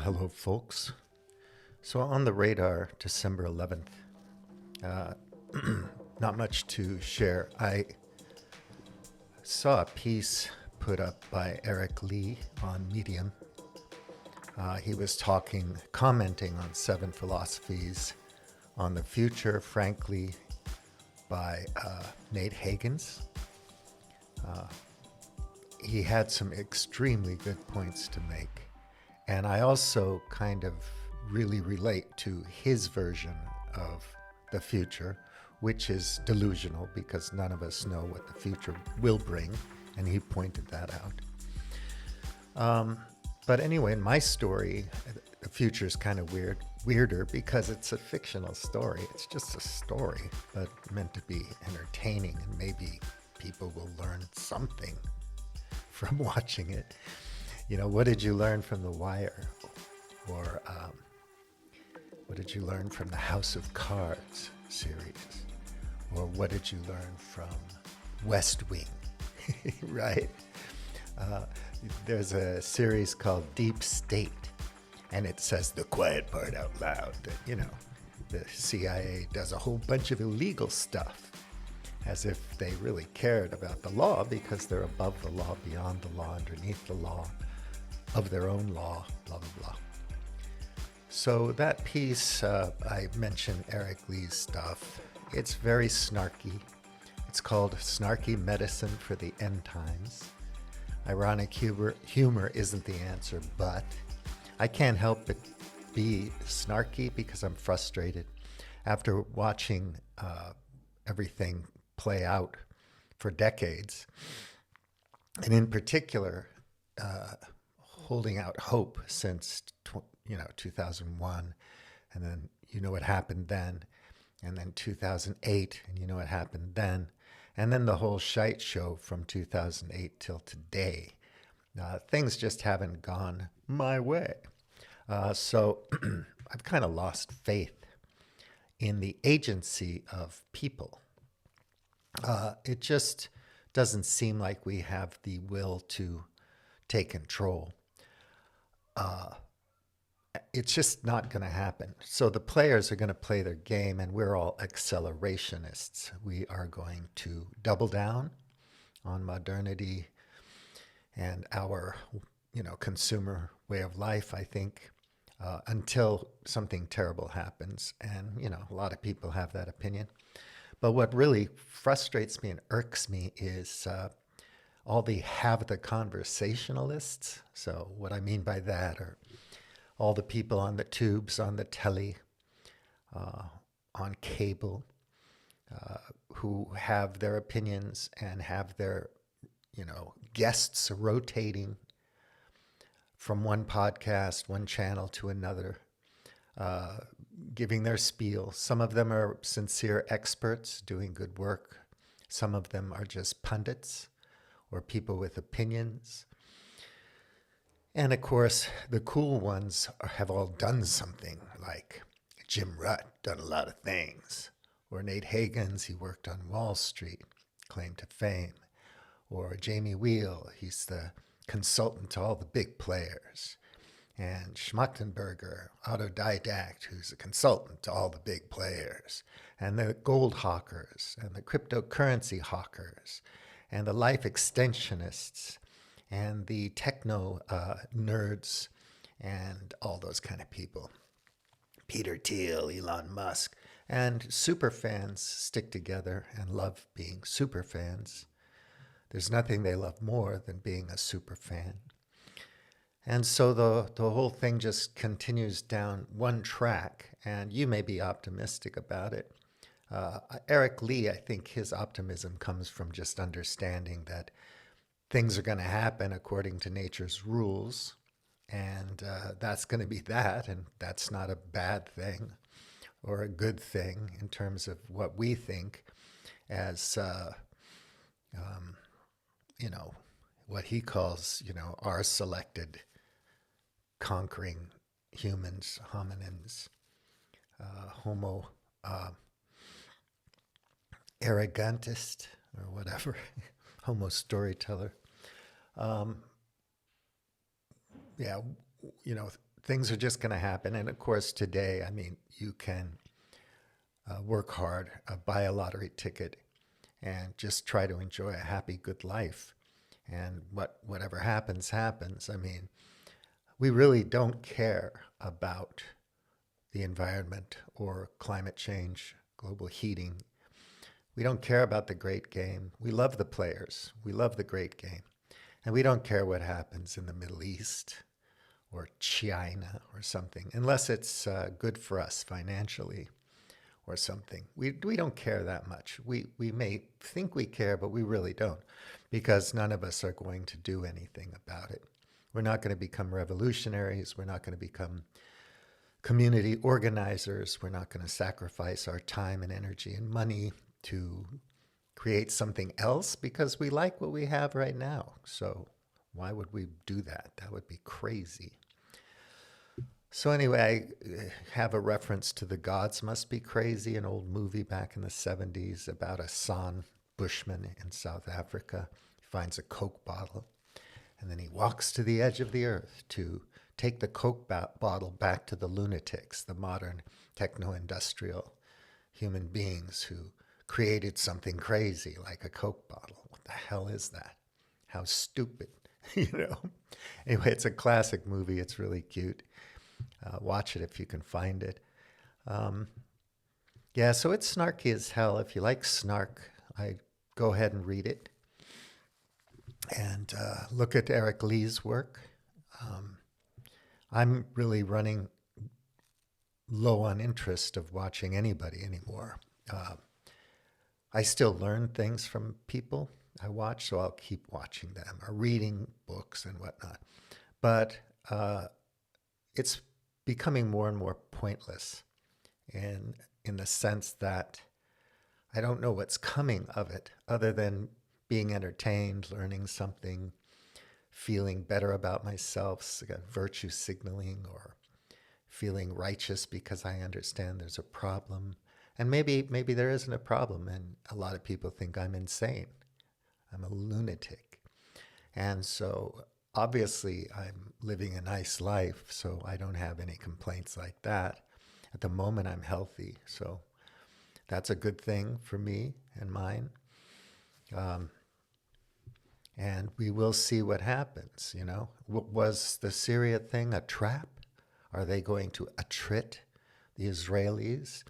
Hello, folks. So, on the radar, December 11th, not much to share. I saw a piece put up by Eric Lee on Medium. He was commenting on 7 philosophies on the future, frankly, by Nate Hagens. He had some extremely good points to make. And I also kind of really relate to his version of the future, which is delusional because none of us know what the future will bring. And he pointed that out. But anyway, in my story, the future is kind of weirder because it's a fictional story. It's just a story, but meant to be entertaining, and maybe people will learn something from watching it. You know, what did you learn from The Wire? Or what did you learn from the House of Cards series? Or what did you learn from West Wing, right? There's a series called Deep State, and it says the quiet part out loud that, you know, the CIA does a whole bunch of illegal stuff as if they really cared about the law because they're above the law, beyond the law, underneath the law, of their own law, blah, blah, blah. So that piece, I mentioned Eric Lee's stuff. It's very snarky. It's called Snarky Medicine for the End Times. Ironic humor isn't the answer, but I can't help but be snarky because I'm frustrated after watching everything play out for decades. And in particular, holding out hope since 2001, and then what happened then, and then 2008, and what happened then, and then the whole shite show from 2008 till today. Things just haven't gone my way. So I've kind of lost faith in the agency of people. It just doesn't seem like we have the will to take control. It's just not going to happen. So the players are going to play their game, and we're all accelerationists. We are going to double down on modernity and our, consumer way of life, I think, until something terrible happens. And, a lot of people have that opinion. But what really frustrates me and irks me is all the conversationalists. So what I mean by that are all the people on the tubes, on the telly, on cable, who have their opinions and have their, guests rotating from one podcast, one channel to another, giving their spiel. Some of them are sincere experts doing good work. Some of them are just pundits or people with opinions. And of course, the cool ones have all done something, like Jim Rutt, done a lot of things. Or Nate Hagens, he worked on Wall Street, claim to fame. Or Jamie Wheel, he's the consultant to all the big players. And Schmachtenberger, autodidact, who's a consultant to all the big players. And the gold hawkers, and the cryptocurrency hawkers, and the life extensionists, and the techno nerds, and all those kind of people. Peter Thiel, Elon Musk, and super fans stick together and love being super fans. There's nothing they love more than being a super fan. And so the whole thing just continues down one track, and you may be optimistic about it. Eric Lee, I think his optimism comes from just understanding that things are going to happen according to nature's rules, and that's going to be that, and that's not a bad thing or a good thing in terms of what we think as, what he calls, our selected conquering humans, hominins, homo arrogantist, or whatever, homo storyteller. things are just going to happen. And of course, today, I mean, you can work hard, buy a lottery ticket, and just try to enjoy a happy, good life. And whatever happens, happens. I mean, we really don't care about the environment or climate change, global heating. We don't care about the great game. We love the players. We love the great game. And we don't care what happens in the Middle East or China or something, unless it's good for us financially or something. We don't care that much. We may think we care, but we really don't, because none of us are going to do anything about it. We're not going to become revolutionaries. We're not going to become community organizers. We're not going to sacrifice our time and energy and money to create something else because we like what we have right now. So why would we do that? That would be crazy. So anyway, I have a reference to The Gods Must Be Crazy, an old movie back in the 70s about a San bushman in South Africa. He finds a Coke bottle, and then he walks to the edge of the earth to take the Coke bottle back to the lunatics, the modern techno-industrial human beings who created something crazy like a Coke bottle. What the hell is that? How stupid, you know? Anyway, it's a classic movie. It's really cute. Watch it if you can find it. Yeah, so it's snarky as hell. If you like snark, I go ahead and read it. And look at Eric Lee's work. I'm really running low on interest of watching anybody anymore. I still learn things from people I watch, so I'll keep watching them or reading books and whatnot. But it's becoming more and more pointless in the sense that I don't know what's coming of it other than being entertained, learning something, feeling better about myself, virtue signaling, or feeling righteous because I understand there's a problem. And maybe there isn't a problem, and a lot of people think I'm insane. I'm a lunatic. And so obviously I'm living a nice life, so I don't have any complaints like that. At the moment, I'm healthy, so that's a good thing for me and mine. And we will see what happens, you know. Was the Syria thing a trap? Are they going to attrit the Israelis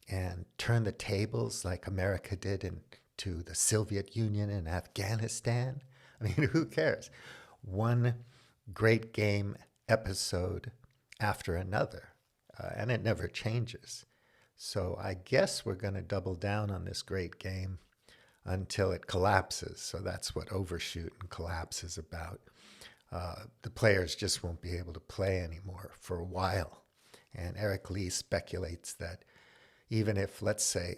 and turn the tables like America did into the Soviet Union and Afghanistan? I mean, who cares? One great game episode after another, and it never changes. So I guess we're going to double down on this great game until it collapses. So that's what Overshoot and Collapse is about. The players just won't be able to play anymore for a while. And Eric Lee speculates that even if, let's say,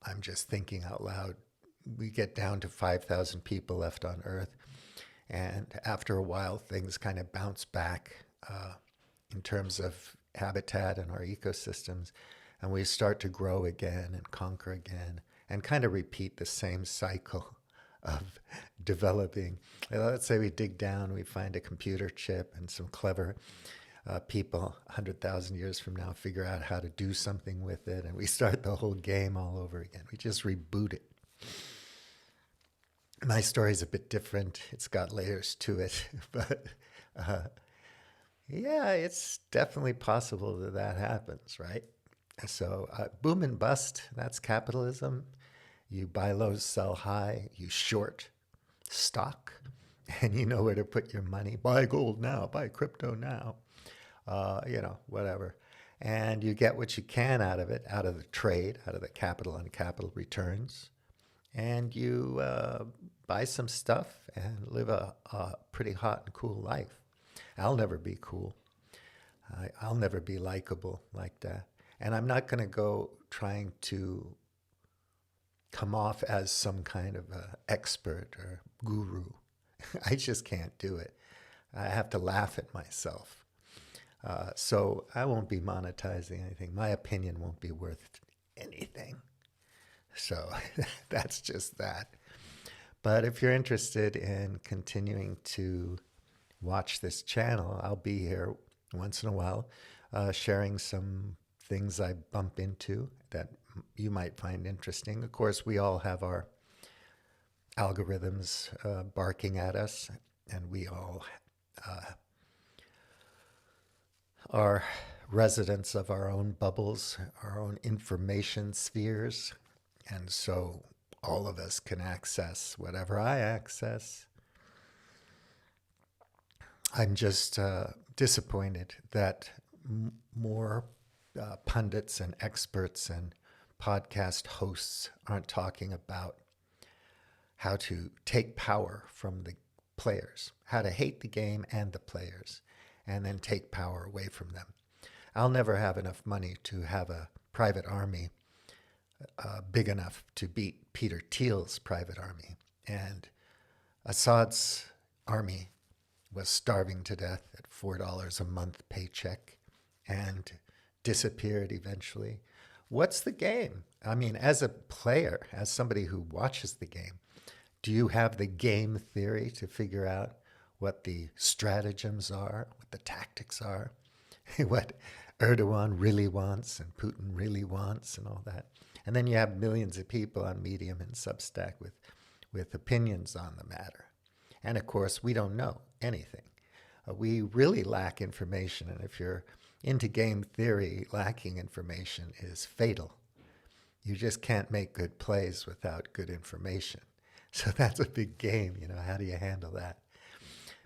I'm just thinking out loud, we get down to 5,000 people left on Earth, and after a while things kind of bounce back in terms of habitat and our ecosystems, and we start to grow again and conquer again and kind of repeat the same cycle of developing. Let's say we dig down, we find a computer chip, and some clever people 100,000 years from now figure out how to do something with it, and we start the whole game all over again. We just reboot it. My story's a bit different. It's got layers to it, but yeah, it's definitely possible that that happens, right? So boom and bust, that's capitalism. You buy low, sell high, you short stock, and you know where to put your money. Buy gold now, buy crypto now, you know, whatever. And you get what you can out of it, out of the trade, out of the capital on capital returns. And you buy some stuff and live a pretty hot and cool life. I'll never be cool. I'll never be likable like that. And I'm not going to go trying to come off as some kind of expert or guru. I just can't do it. I have to laugh at myself. So I won't be monetizing anything. My opinion won't be worth anything. So that's just that. But if you're interested in continuing to watch this channel, I'll be here once in a while, sharing some things I bump into that you might find interesting. Of course, we all have our algorithms barking at us, and we all are residents of our own bubbles, our own information spheres. And so all of us can access whatever I access. I'm just disappointed that more pundits and experts and podcast hosts aren't talking about how to take power from the players, how to hate the game and the players, and then take power away from them. I'll never have enough money to have a private army big enough to beat Peter Thiel's private army. And Assad's army was starving to death at $4 a month paycheck and disappeared eventually. What's the game? I mean, as a player, as somebody who watches the game, do you have the game theory to figure out what the stratagems are, what the tactics are, what Erdogan really wants and Putin really wants and all that? And then you have millions of people on Medium and Substack with opinions on the matter. And of course, we don't know anything. We really lack information. And if you're into game theory, lacking information is fatal. You just can't make good plays without good information. So that's a big game, you know, how do you handle that?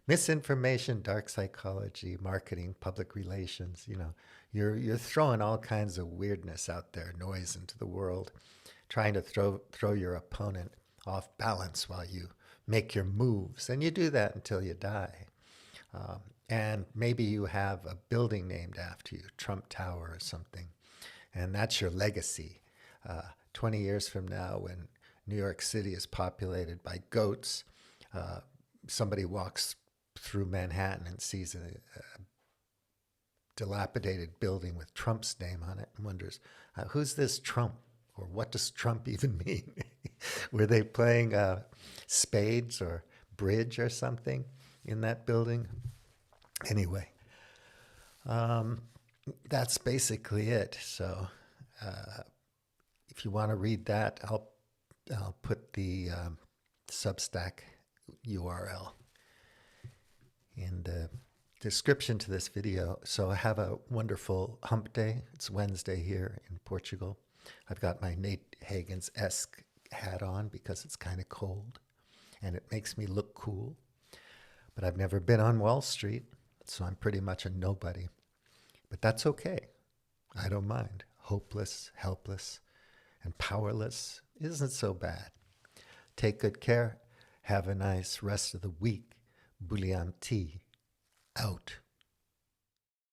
Misinformation, dark psychology, marketing, public relations, you know, you're throwing all kinds of weirdness out there, noise into the world, trying to throw your opponent off balance while you make your moves. And you do that until you die. And maybe you have a building named after you, Trump Tower or something, and that's your legacy. 20 years from now, when New York City is populated by goats, somebody walks through Manhattan and sees a dilapidated building with Trump's name on it and wonders, who's this Trump? Or what does Trump even mean? Were they playing spades or bridge or something in that building? Anyway, that's basically it. So if you want to read that, I'll put the Substack URL in the description to this video. So have a wonderful hump day. It's Wednesday here in Portugal. I've got my Nate Hagens-esque hat on because it's kind of cold and it makes me look cool. But I've never been on Wall Street, so I'm pretty much a nobody. But that's okay. I don't mind. Hopeless, helpless, and powerless isn't so bad. Take good care. Have a nice rest of the week. Bullion tea. Out.